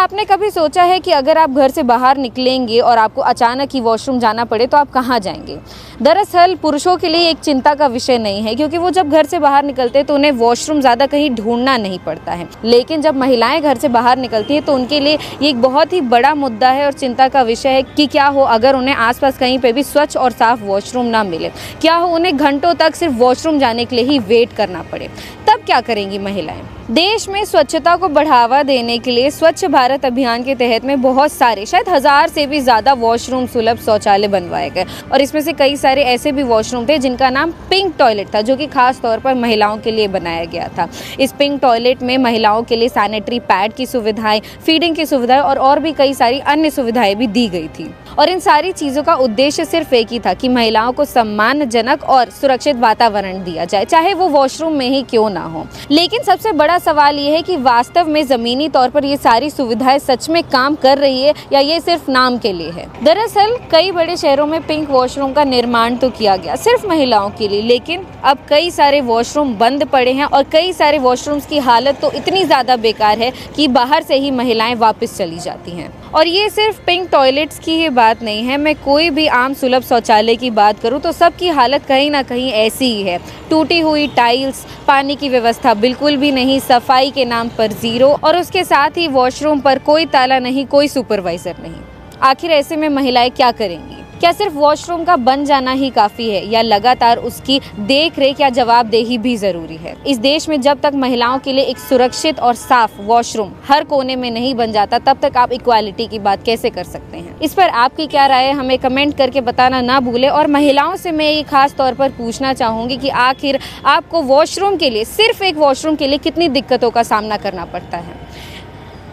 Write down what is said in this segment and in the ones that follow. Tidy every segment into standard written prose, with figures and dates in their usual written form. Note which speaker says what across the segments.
Speaker 1: आपने कभी सोचा है कि अगर आप घर से बाहर निकलेंगे और आपको अचानक ही वॉशरूम जाना पड़े तो आप कहाँ जाएंगे? दरअसल पुरुषों के लिए एक चिंता का विषय नहीं है, क्योंकि वो जब घर से बाहर निकलते हैं तो उन्हें वॉशरूम ज़्यादा कहीं ढूंढना नहीं पड़ता है। लेकिन जब महिलाएं घर से बाहर निकलती हैं तो उनके लिए ये एक बहुत ही बड़ा मुद्दा है और चिंता का विषय है कि क्या हो अगर उन्हें आसपास कहीं पे भी स्वच्छ और साफ वॉशरूम ना मिले। क्या हो उन्हें घंटों तक सिर्फ वॉशरूम जाने के लिए ही वेट करना पड़े। तब क्या करेंगी महिलाएं? देश में स्वच्छता को बढ़ावा देने के लिए स्वच्छ भारत अभियान के तहत में बहुत सारे, शायद 1000 से भी ज़्यादा वॉशरूम सुलभ शौचालय बनवाए गए और इसमें से कई सारे ऐसे भी वॉशरूम थे जिनका नाम पिंक टॉयलेट था, जो कि खास तौर पर महिलाओं के लिए बनाया गया था। इस पिंक टॉयलेट में महिलाओं के लिए सैनिटरी पैड की सुविधाएं, फीडिंग की सुविधाएं और भी कई सारी अन्य सुविधाएं भी दी गई थी। और इन सारी चीज़ों का उद्देश्य सिर्फ एक ही था कि महिलाओं को सम्मानजनक और सुरक्षित वातावरण दिया जाए, चाहे वो वॉशरूम में ही क्यों ना हो। लेकिन सबसे बड़ा सवाल ये है कि वास्तव में ज़मीनी तौर पर ये सारी सुविधाएं सच में काम कर रही है या ये सिर्फ नाम के लिए है। दरअसल कई बड़े शहरों में पिंक वॉशरूम का निर्माण तो किया गया सिर्फ महिलाओं के लिए, लेकिन अब कई सारे वॉशरूम बंद पड़े हैं और कई सारे वॉशरूम्स की हालत तो इतनी ज़्यादा बेकार है कि बाहर से ही महिलाएं वापस चली जाती हैं। और ये सिर्फ पिंक टॉयलेट्स की ही बात नहीं है, मैं कोई भी आम सुलभ शौचालय की बात करूं तो सबकी हालत कहीं ना कहीं ऐसी ही है। टूटी हुई टाइल्स, पानी की व्यवस्था बिल्कुल भी नहीं, सफाई के नाम पर ज़ीरो और उसके साथ ही वॉशरूम पर कोई ताला नहीं, कोई सुपरवाइजर नहीं। आखिर ऐसे में महिलाएं क्या करेंगी? क्या सिर्फ वॉशरूम का बन जाना ही काफ़ी है या लगातार उसकी देख रेख या जवाबदेही भी ज़रूरी है? इस देश में जब तक महिलाओं के लिए एक सुरक्षित और साफ वॉशरूम हर कोने में नहीं बन जाता, तब तक आप इक्वालिटी की बात कैसे कर सकते हैं? इस पर आपकी क्या राय है, हमें कमेंट करके बताना ना भूलें। और महिलाओं से मैं ये खास तौर पर पूछना चाहूँगी कि आखिर आपको वॉशरूम के लिए, सिर्फ एक वॉशरूम के लिए कितनी दिक्कतों का सामना करना पड़ता है?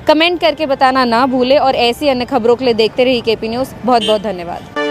Speaker 1: कमेंट करके बताना ना भूलें और ऐसी अन्य खबरों के लिए देखते रहिए केपी न्यूज़। बहुत बहुत धन्यवाद।